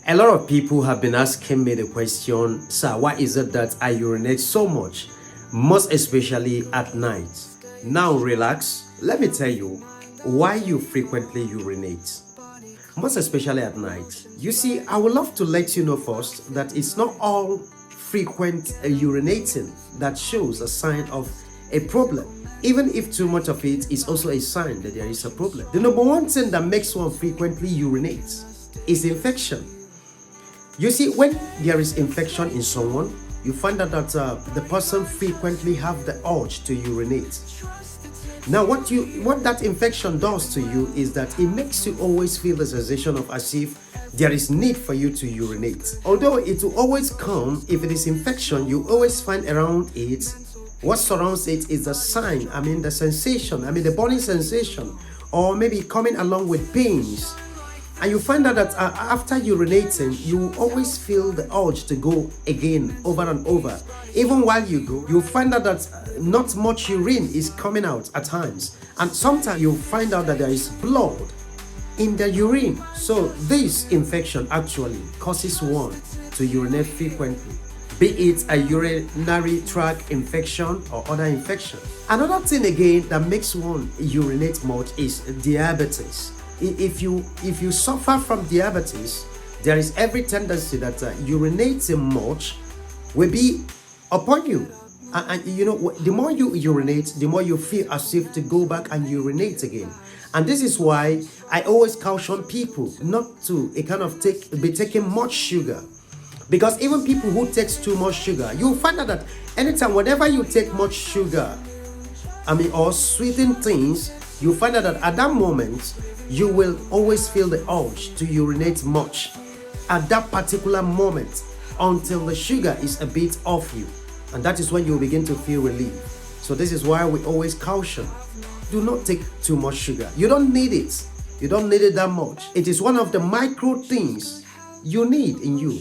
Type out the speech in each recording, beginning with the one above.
A lot of people have been asking me the question, sir, why is it that I urinate so much, most especially at night? Now relax, let me tell you why you frequently urinate, most especially at night. You see, I would love to let you know first that it's not all frequent urinating that shows a sign of a problem. Even if too much of it is also a sign that there is a problem. The number one thing that makes one frequently urinate is infection. You see, when there is infection in someone, you find out that the person frequently have the urge to urinate. Now, what that infection does to you is that it makes you always feel the sensation of as if there is need for you to urinate. Although it will always come, if it is infection, you always find around it, what surrounds it is the sign, the sensation, the burning sensation, or maybe coming along with pains. And you find out that after urinating, you always feel the urge to go again, over and over. Even while you go, you find out that not much urine is coming out at times. And sometimes you find out that there is blood in the urine. So this infection actually causes one to urinate frequently, be it a urinary tract infection or other infection. Another thing again that makes one urinate much is diabetes. If you suffer from diabetes, there is every tendency that urinating much will be upon you. And you know, the more you urinate, the more you feel as if to go back and urinate again. And this is why I always caution people not to be taking much sugar. Because even people who takes too much sugar, you'll find out that anytime, whenever you take much sugar, or sweetened things, you find out that at that moment, you will always feel the urge to urinate much at that particular moment until the sugar is a bit off you. And that is when you begin to feel relief. So this is why we always caution, do not take too much sugar. You don't need it. You don't need it that much. It is one of the micro things you need in you.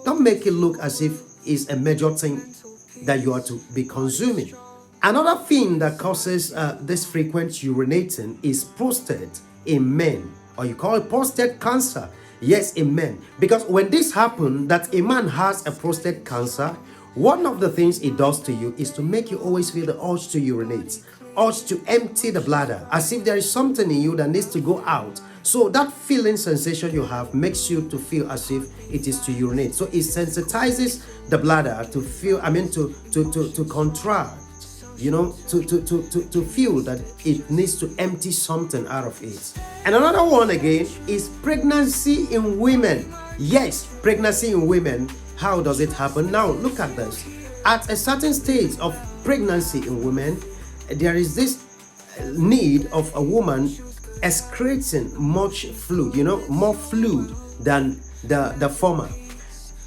Don't make it look as if it's a major thing that you are to be consuming. Another thing that causes this frequent urinating is prostate in men, or you call it prostate cancer. Yes, in men. Because when this happens, that a man has a prostate cancer, one of the things it does to you is to make you always feel the urge to urinate, urge to empty the bladder, as if there is something in you that needs to go out. So that feeling sensation you have makes you to feel as if it is to urinate. So it sensitizes the bladder to feel, to contract, to feel that it needs to empty something out of it. And another one again is pregnancy in women. Yes, pregnancy in women. How does it happen? Now look at this. At a certain stage of pregnancy in women, there is this need of a woman excreting much fluid, more fluid than the former.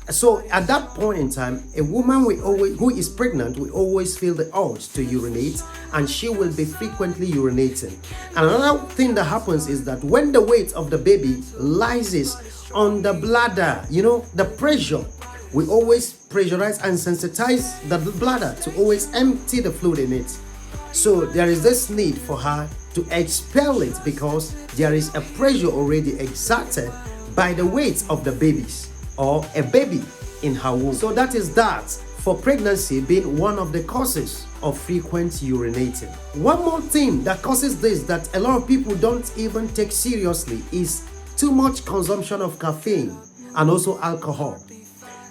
So at that point in time, a woman who is pregnant will always feel the urge to urinate, and she will be frequently urinating. And another thing that happens is that when the weight of the baby lies on the bladder, the pressure will always pressurize and sensitize the bladder to always empty the fluid in it. So there is this need for her to expel it because there is a pressure already exerted by the weight of the babies or a baby in her womb. So that is that for pregnancy being one of the causes of frequent urinating. One more thing that causes this that a lot of people don't even take seriously is too much consumption of caffeine and also alcohol.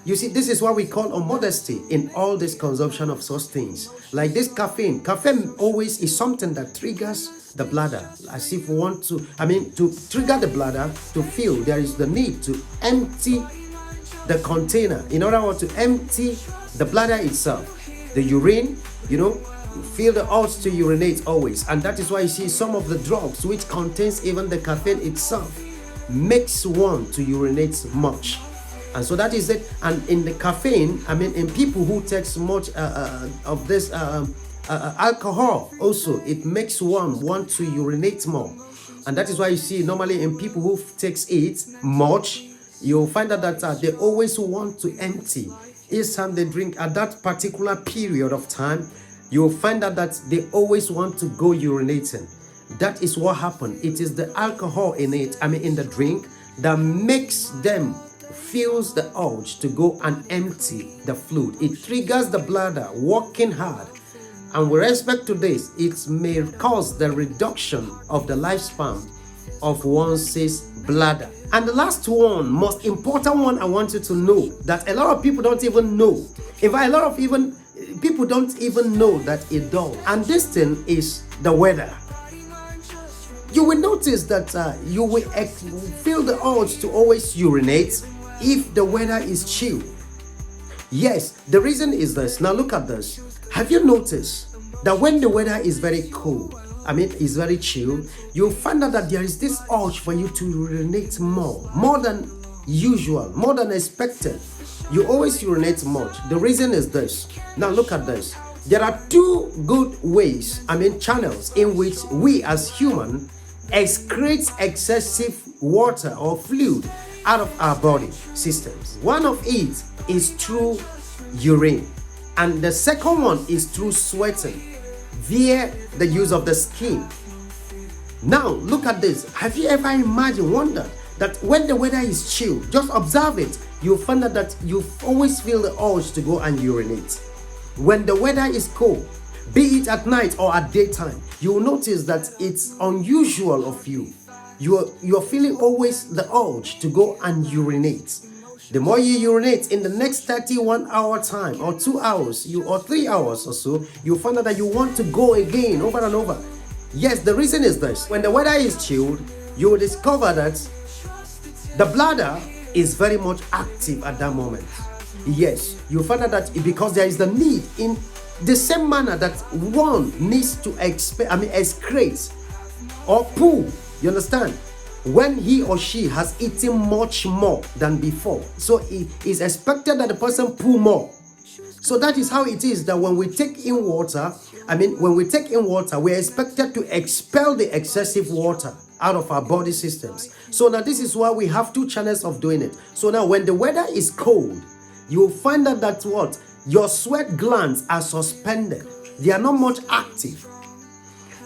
You see, this is what we call immodesty in all this consumption of such things. Like this caffeine. Caffeine always is something that triggers the bladder. As if we want to trigger the bladder to feel there is the need to empty the container. In order to empty the bladder itself. The urine, feel the urge to urinate always. And that is why you see some of the drugs which contains even the caffeine itself makes one to urinate much. And so that is it. And in the caffeine, in people who takes much of this alcohol, also it makes one want to urinate more. And that is why you see normally in people who takes it much, you'll find out that they always want to empty. Each time they drink at that particular period of time, you'll find out that they always want to go urinating. That is what happened. It is the alcohol in it, in the drink, that makes them feels the urge to go and empty the fluid. It triggers the bladder working hard. And with respect to this, it may cause the reduction of the lifespan of one's bladder. And the last one, most important one, I want you to know that a lot of people don't even know. In fact, a lot of people don't even know that it does. And this thing is the weather. You will notice that you will feel the urge to always urinate if the weather is chill. Yes, the reason is this. Now look at this. Have you noticed that when the weather is very cold, it's very chill, you'll find out that there is this urge for you to urinate more than usual, more than expected. You always urinate much. The reason is this. Now look at this. There are two good ways, channels in which we as humans excrete excessive water or fluid out of our body systems. One of it is through urine, and the second one is through sweating via the use of the skin. Now look at this. Have you ever wondered that when the weather is chill, just observe it, you'll find out that you always feel the urge to go and urinate. When the weather is cold, be it at night or at daytime, you'll notice that it's unusual of you. You're feeling always the urge to go and urinate. The more you urinate in the next 31 hour time, or 2 hours, or 3 hours or so, you'll find out that you want to go again over and over. Yes, the reason is this. When the weather is chilled, you will discover that the bladder is very much active at that moment. Yes, you'll find out that because there is the need in the same manner that one needs to excrete or poo. You understand? When he or she has eaten much more than before, so it is expected that the person poo more. So that is how it is that when we take in water, we're expected to expel the excessive water out of our body systems. So now this is why we have two channels of doing it. So now when the weather is cold, you'll find out that your sweat glands are suspended. They are not much active.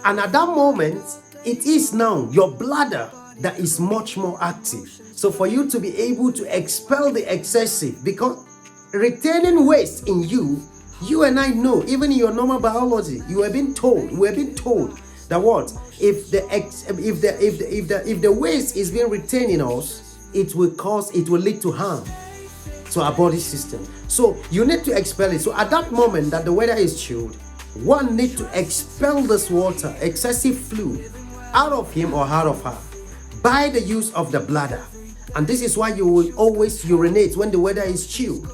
And at that moment, it is now your bladder that is much more active. So for you to be able to expel the excessive, because retaining waste in you and I know, even in your normal biology, we're being told that if the waste is being retained in us, it will lead to harm to our body system. So you need to expel it. So at that moment that the weather is chilled, one needs to expel this water, excessive fluid, out of him or out of her by the use of the bladder. And this is why you will always urinate when the weather is chilled.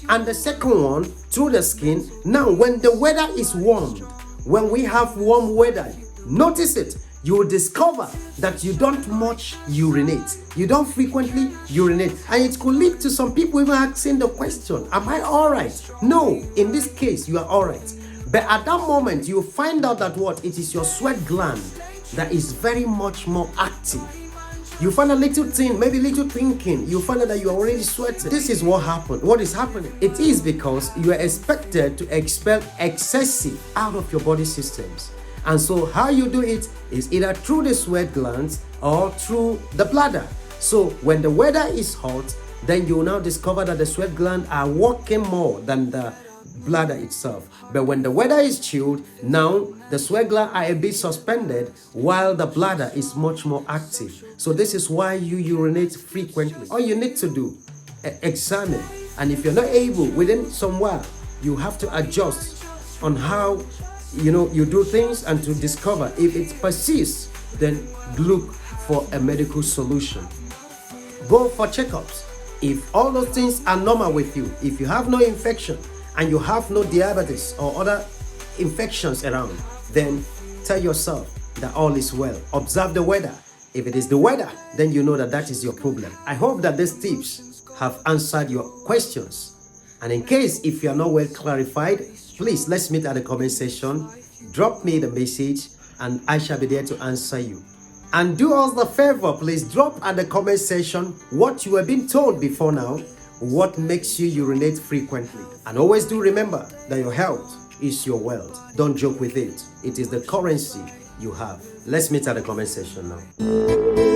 And the second one, through the skin. Now when the weather is warm, when we have warm weather, notice it, you will discover that you don't much urinate. You don't frequently urinate. And it could lead to some people even asking the question, am I all right? No, in this case, you are all right. But at that moment, you find out that it is your sweat gland that is very much more active. You find a little thing, maybe little thinking, you find out that you are already sweating. This is what happened. What is happening? It is because you are expected to expel excessive out of your body systems. And so how you do it is either through the sweat glands or through the bladder. So when the weather is hot, then you will now discover that the sweat glands are working more than the bladder itself. But when the weather is chilled, now the sweat glands are a bit suspended while the bladder is much more active. So this is why you urinate frequently. All you need to do, examine. And if you're not able within some while, you have to adjust on how you do things, and to discover if it persists, then look for a medical solution. Go for checkups. If all those things are normal with you, if you have no infection and you have no diabetes or other infections around, then tell yourself that all is well. Observe the weather. If it is the weather, then you know that is your problem. I hope that these tips have answered your questions. And in case if you are not well clarified, please let's meet at the comment section. Drop me the message and I shall be there to answer you. And do us the favor, please drop at the comment section what you have been told before now, what makes you urinate frequently. And always do remember that your health is your wealth. Don't joke with it. It is the currency you have. Let's meet at the comment section now.